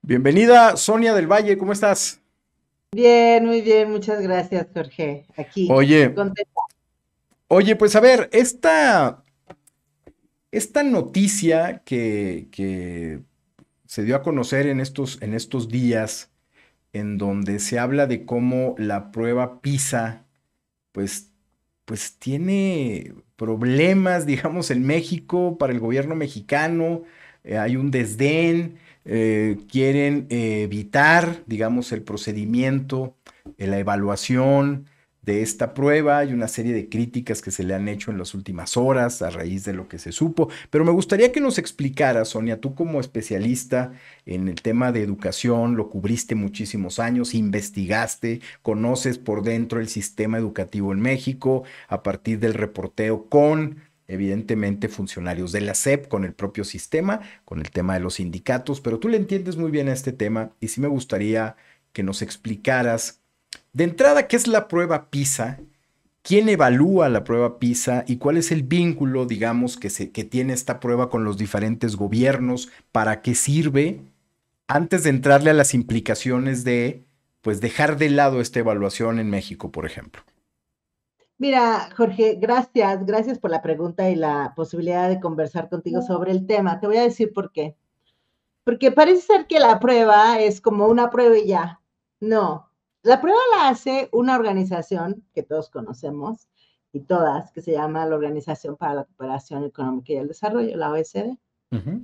Bienvenida, Sonia del Valle, ¿cómo estás? Bien, muy bien, muchas gracias, Jorge. Aquí, Oye, contenta. oye, pues a ver, esta noticia que se dio a conocer en estos días, en donde se habla de cómo la prueba PISA, pues, pues tiene problemas, digamos, en México, para el gobierno mexicano, hay un desdén, quieren evitar, digamos, el procedimiento, la evaluación de esta prueba. Hay una serie de críticas que se le han hecho en las últimas horas a raíz de lo que se supo, pero me gustaría que nos explicaras, Sonia, tú como especialista en el tema de educación, lo cubriste muchísimos años, investigaste, conoces por dentro el sistema educativo en México a partir del reporteo con, evidentemente, funcionarios de la SEP, con el propio sistema, con el tema de los sindicatos, pero tú le entiendes muy bien a este tema y sí me gustaría que nos explicaras de entrada qué es la prueba PISA, quién evalúa la prueba PISA y cuál es el vínculo, digamos, que tiene esta prueba con los diferentes gobiernos, para qué sirve, antes de entrarle a las implicaciones de, pues, dejar de lado esta evaluación en México, por ejemplo. Mira, Jorge, gracias por la pregunta y la posibilidad de conversar contigo sobre el tema. Te voy a decir por qué. Porque parece ser que la prueba es como una prueba y ya. No, la prueba la hace una organización que todos conocemos y todas, que se llama la Organización para la Cooperación Económica y el Desarrollo, la OECD. Ujú.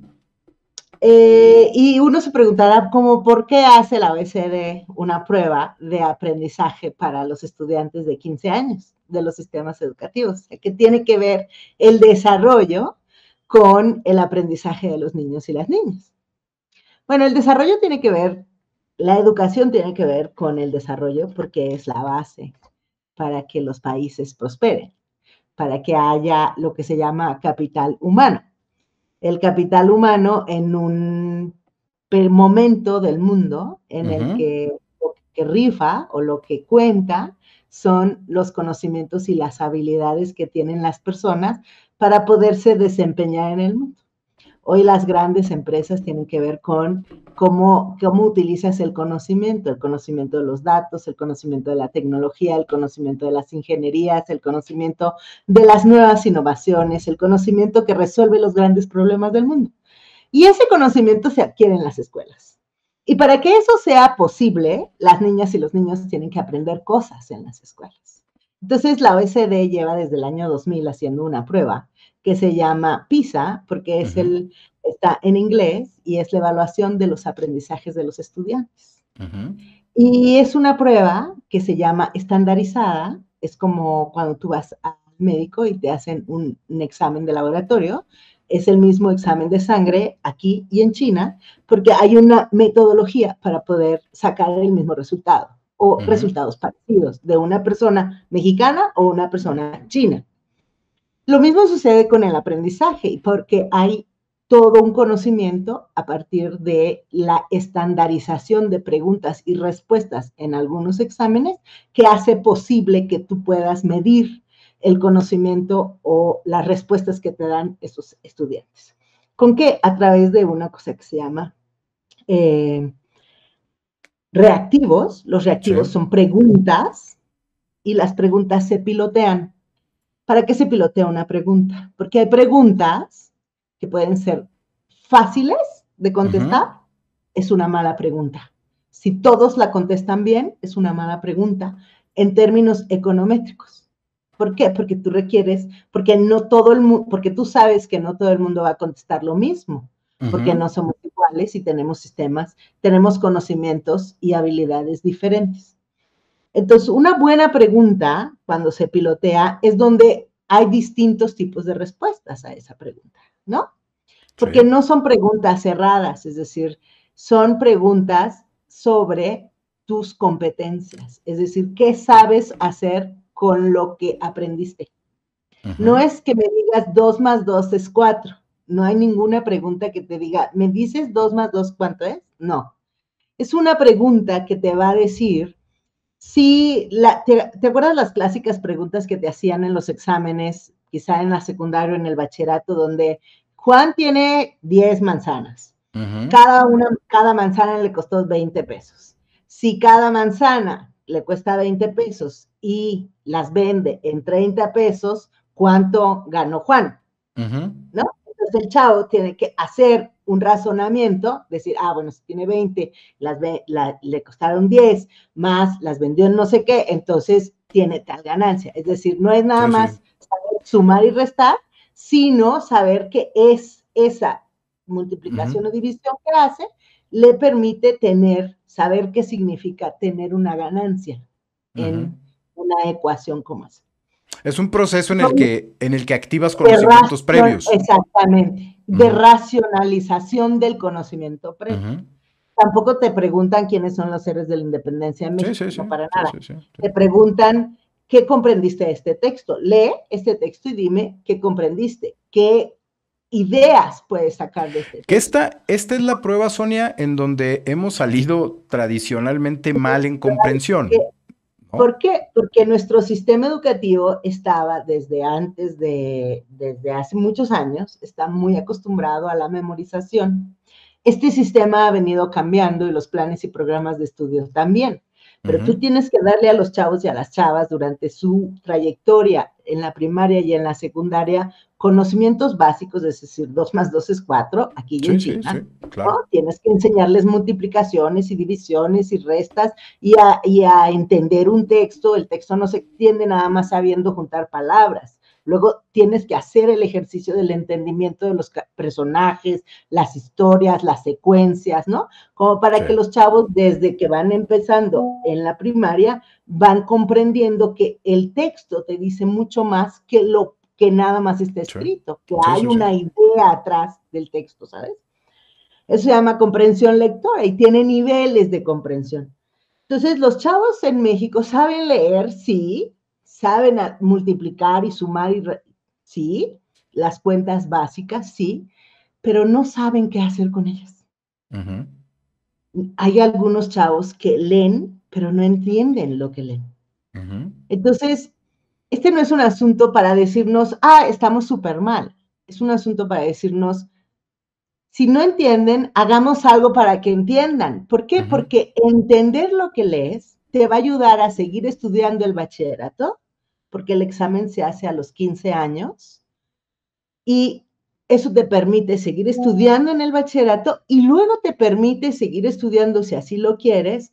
Y uno se preguntará como por qué hace la OECD una prueba de aprendizaje para los estudiantes de 15 años de los sistemas educativos, que tiene que ver el desarrollo con el aprendizaje de los niños y las niñas. Bueno, el desarrollo tiene que ver, la educación tiene que ver con el desarrollo porque es la base para que los países prosperen, para que haya lo que se llama capital humano. El capital humano en un momento del mundo en el Ujú. que lo que rifa o lo que cuenta son los conocimientos y las habilidades que tienen las personas para poderse desempeñar en el mundo. Hoy las grandes empresas tienen que ver con cómo utilizas el conocimiento de los datos, el conocimiento de la tecnología, el conocimiento de las ingenierías, el conocimiento de las nuevas innovaciones, el conocimiento que resuelve los grandes problemas del mundo. Y ese conocimiento se adquiere en las escuelas. Y para que eso sea posible, las niñas y los niños tienen que aprender cosas en las escuelas. Entonces, la OECD lleva desde el año 2000 haciendo una prueba que se llama PISA, porque Ujú. está en inglés y es la evaluación de los aprendizajes de los estudiantes. Ujú. Y es una prueba que se llama estandarizada, es como cuando tú vas al médico y te hacen un examen de laboratorio, es el mismo examen de sangre aquí y en China, porque hay una metodología para poder sacar el mismo resultado o Ujú. resultados parecidos de una persona mexicana o una persona china. Lo mismo sucede con el aprendizaje, porque hay todo un conocimiento a partir de la estandarización de preguntas y respuestas en algunos exámenes que hace posible que tú puedas medir el conocimiento o las respuestas que te dan esos estudiantes. ¿Con qué? A través de una cosa que se llama eh, reactivos. Los Sí. reactivos son preguntas y las preguntas se pilotean. ¿Para qué se pilotea una pregunta? Porque hay preguntas que pueden ser fáciles de Ujú. contestar, es una mala pregunta. Si todos la contestan bien, es una mala pregunta en términos econométricos. ¿Por qué? Porque tú requieres, porque no todo el mundo, porque tú sabes que no todo el mundo va a contestar lo mismo, porque Ujú. no somos iguales y tenemos sistemas, tenemos conocimientos y habilidades diferentes. Entonces, una buena pregunta cuando se pilotea es donde hay distintos tipos de respuestas a esa pregunta, ¿no? Porque Sí. no son preguntas cerradas, es decir, son preguntas sobre tus competencias, es decir, qué sabes hacer con lo que aprendiste. No Ujú. es que me digas 2 más 2 es 4. No hay ninguna pregunta que te diga, ¿me dices 2 más 2 cuánto es? No. Es una pregunta que te va a decir sí, ¿te acuerdas las clásicas preguntas que te hacían en los exámenes, quizá en la secundaria o en el bachillerato, donde Juan tiene 10 manzanas? Ujú, Cada manzana le costó 20 pesos. Si cada manzana le cuesta 20 pesos y las vende en 30 pesos, ¿cuánto ganó Juan? ujú, ¿No? Entonces el chavo tiene que hacer un razonamiento, decir, bueno, si tiene 20, le costaron 10, más las vendió en no sé qué, entonces tiene tal ganancia. Es decir, no es nada sí, sí. más saber sumar y restar, sino saber que es esa Ujú, multiplicación o división que hace, le permite saber qué significa tener una ganancia ujú. en una ecuación como esa. Es un proceso en el que activas De conocimientos previos. exactamente, de Ujú, racionalización del conocimiento previo. ujú. Tampoco te preguntan quiénes son los héroes de la independencia en Sí, sí, México, sí, no para sí, nada. sí, sí, sí. Te preguntan qué comprendiste de este texto. Lee este texto y dime qué comprendiste, qué ideas puedes sacar de este Que texto. esta es la prueba, Sonia, en donde hemos salido tradicionalmente mal en comprensión, ¿no? ¿Por qué? Porque nuestro sistema educativo estaba desde hace muchos años, está muy acostumbrado a la memorización. Este sistema ha venido cambiando y los planes y programas de estudio también. Pero Ujú, tú tienes que darle a los chavos y a las chavas durante su trayectoria en la primaria y en la secundaria conocimientos básicos, es decir, 2 más 2 es 4, aquí y en sí, sí, sí, China, ¿no? claro. Tienes que enseñarles multiplicaciones y divisiones y restas y a entender un texto. El texto no se entiende nada más sabiendo juntar palabras. Luego tienes que hacer el ejercicio del entendimiento de los personajes, las historias, las secuencias, ¿no? Como para Sí, que los chavos, desde que van empezando en la primaria, van comprendiendo que el texto te dice mucho más que lo que nada más está sí, escrito, que sí, hay sí, sí. una idea atrás del texto, ¿sabes? Eso se llama comprensión lectora y tiene niveles de comprensión. Entonces, los chavos en México saben leer, sí, saben multiplicar y sumar, sí, las cuentas básicas, sí, pero no saben qué hacer con ellas. Ujú, Hay algunos chavos que leen, pero no entienden lo que leen. ujú, Entonces, este no es un asunto para decirnos, estamos súper mal. Es un asunto para decirnos, si no entienden, hagamos algo para que entiendan. ¿Por qué? ujú. Porque entender lo que lees te va a ayudar a seguir estudiando el bachillerato, porque el examen se hace a los 15 años y eso te permite seguir estudiando en el bachillerato y luego te permite seguir estudiando, si así lo quieres,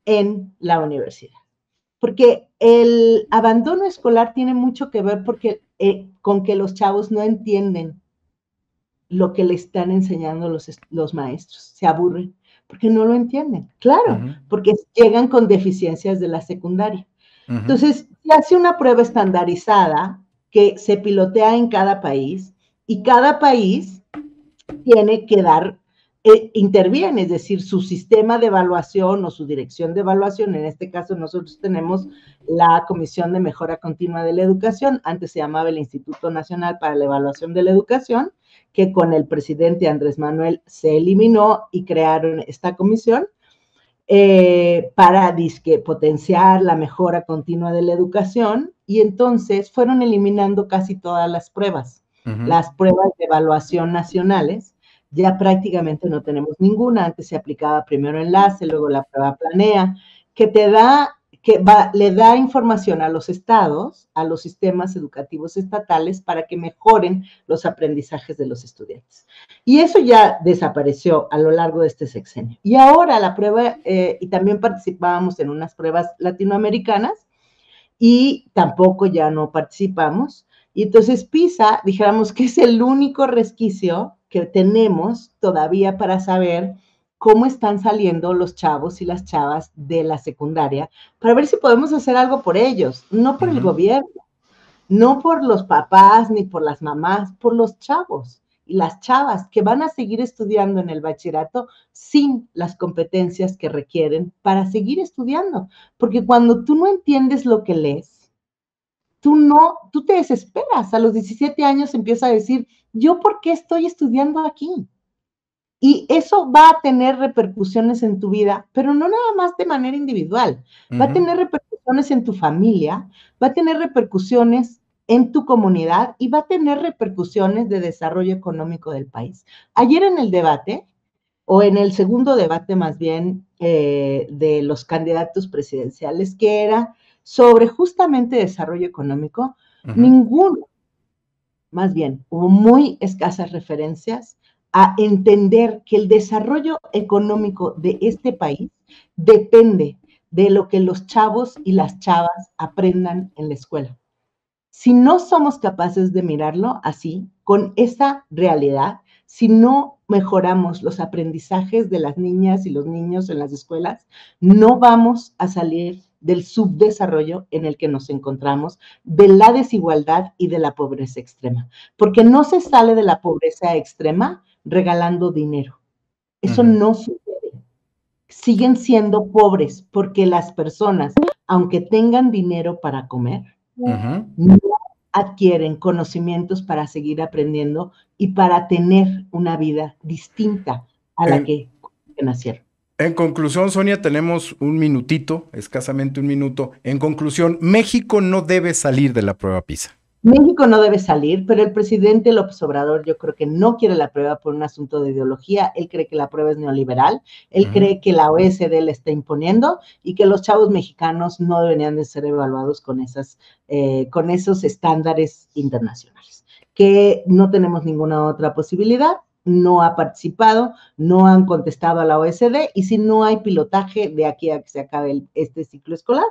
en la universidad. Porque el abandono escolar tiene mucho que ver con que los chavos no entienden lo que le están enseñando los maestros. Se aburren porque no lo entienden. Claro, Ujú, porque llegan con deficiencias de la secundaria. ujú, Entonces, se hace una prueba estandarizada que se pilotea en cada país y cada país tiene que interviene, es decir, su sistema de evaluación o su dirección de evaluación. En este caso, nosotros tenemos la Comisión de Mejora Continua de la Educación, antes se llamaba el Instituto Nacional para la Evaluación de la Educación, que con el presidente Andrés Manuel se eliminó y crearon esta comisión para potenciar la mejora continua de la educación, y entonces fueron eliminando casi todas ujú. las pruebas de evaluación nacionales. Ya prácticamente no tenemos ninguna. Antes se aplicaba primero enlace, luego la prueba planea, que le da información a los estados, a los sistemas educativos estatales, para que mejoren los aprendizajes de los estudiantes. Y eso ya desapareció a lo largo de este sexenio. Y ahora la prueba, y también participábamos en unas pruebas latinoamericanas, y tampoco ya no participamos. Y entonces PISA, dijéramos que es el único resquicio que tenemos todavía para saber cómo están saliendo los chavos y las chavas de la secundaria, para ver si podemos hacer algo por ellos, no por el Ujú. gobierno, no por los papás ni por las mamás, por los chavos y las chavas que van a seguir estudiando en el bachillerato sin las competencias que requieren para seguir estudiando. Porque cuando tú no entiendes lo que lees, tú te desesperas. A los 17 años empiezas a decir, ¿yo por qué estoy estudiando aquí? Y eso va a tener repercusiones en tu vida, pero no nada más de manera individual. Va a Ujú, tener repercusiones en tu familia, va a tener repercusiones en tu comunidad y va a tener repercusiones de desarrollo económico del país. Ayer en el debate, o en el segundo debate más bien de los candidatos presidenciales, que era sobre justamente desarrollo económico, ninguno, más bien, hubo muy escasas referencias a entender que el desarrollo económico de este país depende de lo que los chavos y las chavas aprendan en la escuela. Si no somos capaces de mirarlo así, con esa realidad, si no mejoramos los aprendizajes de las niñas y los niños en las escuelas, no vamos a salir del subdesarrollo en el que nos encontramos, de la desigualdad y de la pobreza extrema. Porque no se sale de la pobreza extrema regalando dinero. Eso no sucede. Siguen siendo pobres porque las personas, aunque tengan dinero para comer, no adquieren conocimientos para seguir aprendiendo y para tener una vida distinta a la que nacieron. En conclusión, Sonia, tenemos un minutito, escasamente un minuto. En conclusión, México no debe salir de la prueba PISA. México no debe salir, pero el presidente López Obrador yo creo que no quiere la prueba por un asunto de ideología. Él cree que la prueba es neoliberal, él cree que la OSD le está imponiendo y que los chavos mexicanos no deberían de ser evaluados con esos estándares internacionales, que no tenemos ninguna otra posibilidad. No ha participado, no han contestado a la OSD y si no hay pilotaje de aquí a que se acabe este ciclo escolar,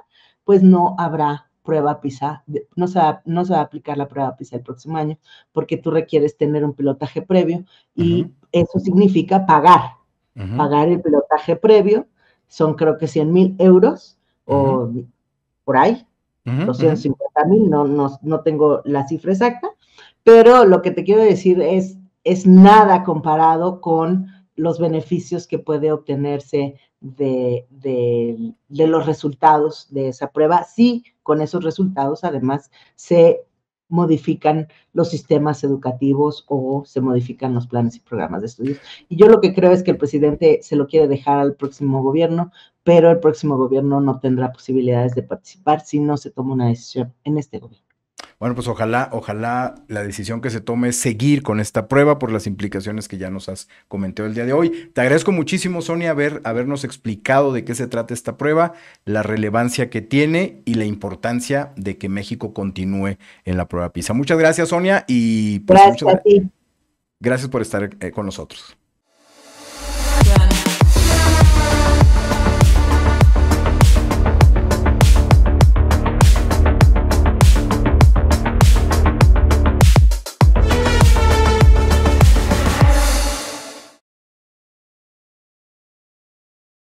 pues no habrá prueba PISA, no se va a aplicar la prueba PISA el próximo año porque tú requieres tener un pilotaje previo y eso significa pagar el pilotaje previo, son creo que 100,000 euros o por ahí, 250,000, no tengo la cifra exacta, pero lo que te quiero decir es nada comparado con los beneficios que puede obtenerse de los resultados de esa prueba. Sí, con esos resultados además se modifican los sistemas educativos o se modifican los planes y programas de estudios. Y yo lo que creo es que el presidente se lo quiere dejar al próximo gobierno, pero el próximo gobierno no tendrá posibilidades de participar si no se toma una decisión en este gobierno. Bueno, pues ojalá la decisión que se tome es seguir con esta prueba por las implicaciones que ya nos has comentado el día de hoy. Te agradezco muchísimo, Sonia, habernos explicado de qué se trata esta prueba, la relevancia que tiene y la importancia de que México continúe en la prueba PISA. Muchas gracias, Sonia, y pues gracias a ti. Gracias por estar con nosotros.